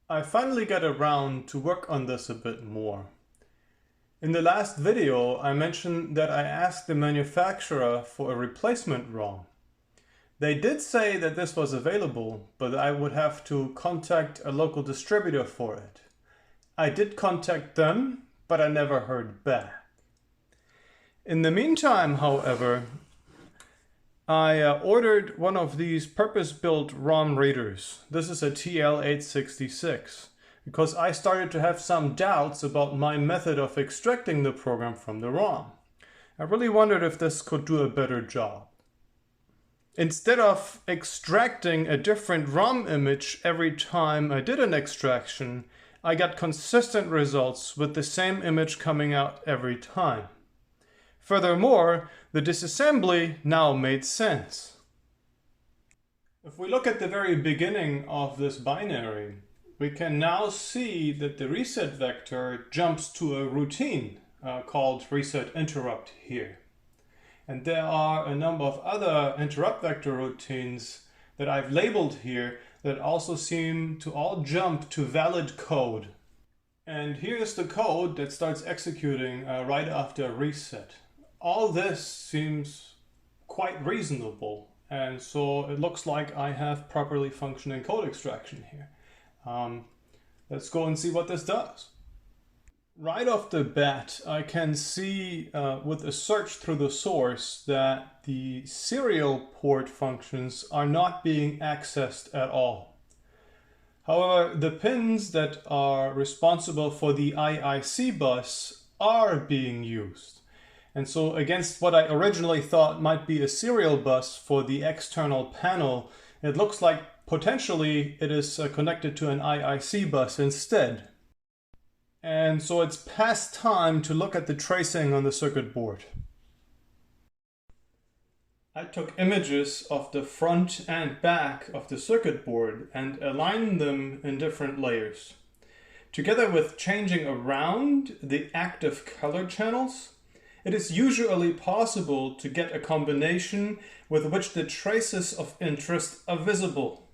I finally got around to work on this a bit more. In the last video, I mentioned that I asked the manufacturer for a replacement ROM. They did say that this was available, but I would have to contact a local distributor for it. I did contact them, but I never heard back. In the meantime, however, I ordered one of these purpose-built ROM readers. This is a TL866 because I started to have some doubts about my method of extracting the program from the ROM. I really wondered if this could do a better job. Instead of extracting a different ROM image every time I did an extraction, I got consistent results with the same image coming out every time. Furthermore, the disassembly now made sense. If we look at the very beginning of this binary, we can now see that the reset vector jumps to a routine called reset interrupt here. And there are a number of other interrupt vector routines that I've labeled here that also seem to all jump to valid code. And here's the code that starts executing right after reset. All this seems quite reasonable, and so it looks like I have properly functioning code extraction here. Let's go and see what this does. Right off the bat, I can see with a search through the source that the serial port functions are not being accessed at all. However, the pins that are responsible for the IIC bus are being used. And so against what I originally thought might be a serial bus for the external panel, it looks like potentially it is connected to an IIC bus instead. And so it's past time to look at the tracing on the circuit board. I took images of the front and back of the circuit board and aligned them in different layers. Together with changing around the active color channels, it is usually possible to get a combination with which the traces of interest are visible.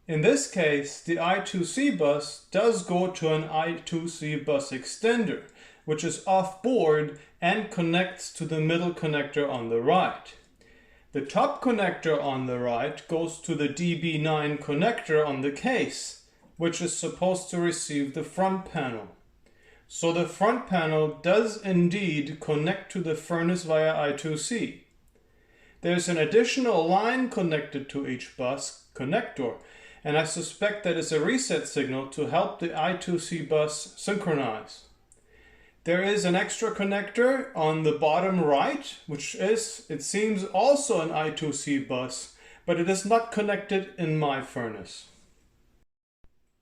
In this case, the I2C bus does go to an I2C bus extender, which is off-board and connects to the middle connector on the right. The top connector on the right goes to the DB9 connector on the case, which is supposed to receive the front panel. So the front panel does indeed connect to the furnace via I2C. There's an additional line connected to each bus connector, and I suspect that is a reset signal to help the I2C bus synchronize. There is an extra connector on the bottom right, which is, it seems, also an I2C bus, but it is not connected in my furnace.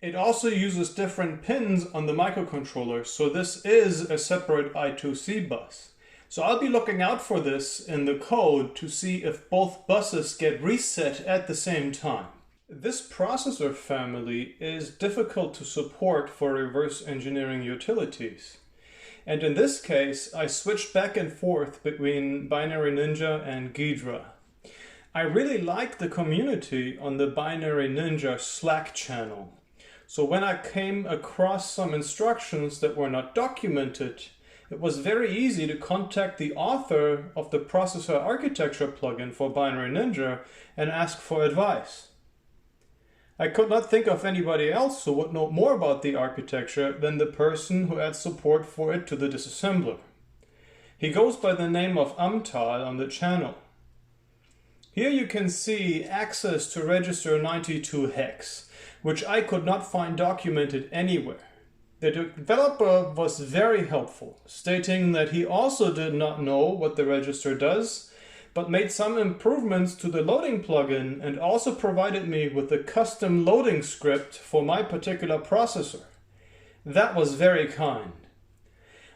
It also uses different pins on the microcontroller, so this is a separate I2C bus. So I'll be looking out for this in the code to see if both buses get reset at the same time. This processor family is difficult to support for reverse engineering utilities. And in this case, I switched back and forth between Binary Ninja and Ghidra. I really like the community on the Binary Ninja Slack channel. So when I came across some instructions that were not documented, it was very easy to contact the author of the processor architecture plugin for Binary Ninja and ask for advice. I could not think of anybody else who would know more about the architecture than the person who adds support for it to the disassembler. He goes by the name of Amtal on the channel. Here you can see access to register 92 hex, which I could not find documented anywhere. The developer was very helpful, stating that he also did not know what the register does, but made some improvements to the loading plugin and also provided me with a custom loading script for my particular processor. That was very kind.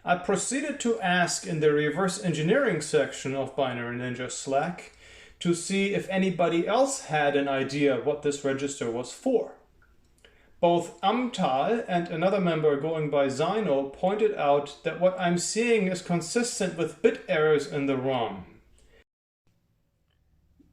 I proceeded to ask in the reverse engineering section of Binary Ninja Slack to see if anybody else had an idea what this register was for. Both Amtal and another member going by Zino pointed out that what I'm seeing is consistent with bit errors in the ROM.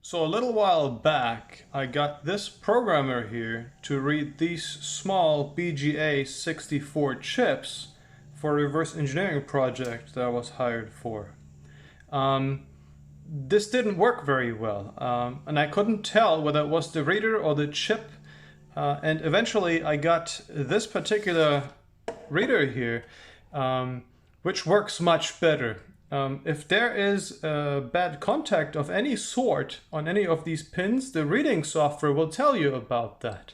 So a little while back, I got this programmer here to read these small BGA 64 chips for a reverse engineering project that I was hired for. This didn't work very well, and I couldn't tell whether it was the reader or the chip, and eventually I got this particular reader here, which works much better. If there is a bad contact of any sort on any of these pins, the reading software will tell you about that.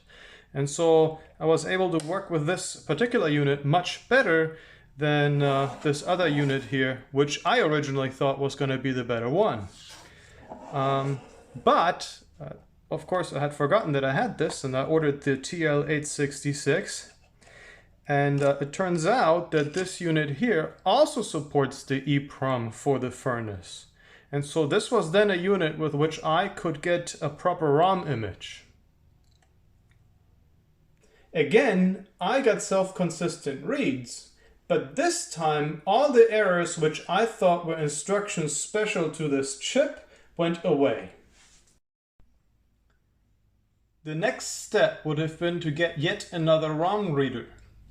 And so I was able to work with this particular unit much better than this other unit here, which I originally thought was going to be the better one. But of course I had forgotten that I had this, and I ordered the TL866. And it turns out that this unit here also supports the EPROM for the furnace. And so this was then a unit with which I could get a proper ROM image. Again, I got self-consistent reads, but this time all the errors which I thought were instructions special to this chip went away. The next step would have been to get yet another ROM reader.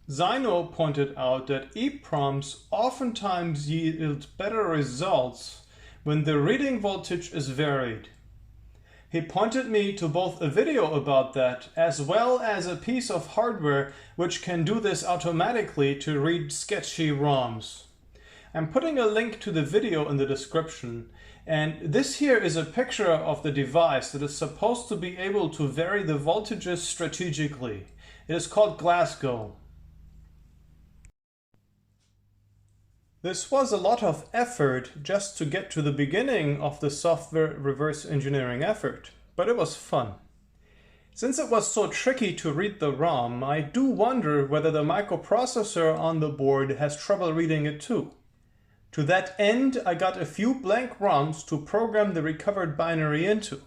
Zino pointed out that EPROMs oftentimes yield better results when the reading voltage is varied. He pointed me to both a video about that as well as a piece of hardware which can do this automatically to read sketchy ROMs. I'm putting a link to the video in the description, and this here is a picture of the device that is supposed to be able to vary the voltages strategically. It is called Glasgow. This was a lot of effort just to get to the beginning of the software reverse engineering effort, but it was fun. Since it was so tricky to read the ROM, I do wonder whether the microprocessor on the board has trouble reading it too. To that end, I got a few blank ROMs to program the recovered binary into.